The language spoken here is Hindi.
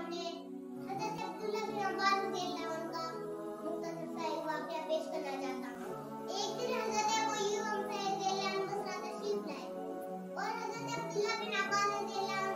सामने हज़रत अब्दुल्ला बिन अब्बास रज़ियल्लाहु अन्हु का मुख्तसर सा एक वाक़या पेश करना चाहता हूँ। एक दिन हज़रत अबू अय्यूब अंसारी रज़ियल्लाहु अन्हु बसरा तशरीफ लाए और हज़रत अब्दुल्ला बिन अब्बास रज़ियल्लाहु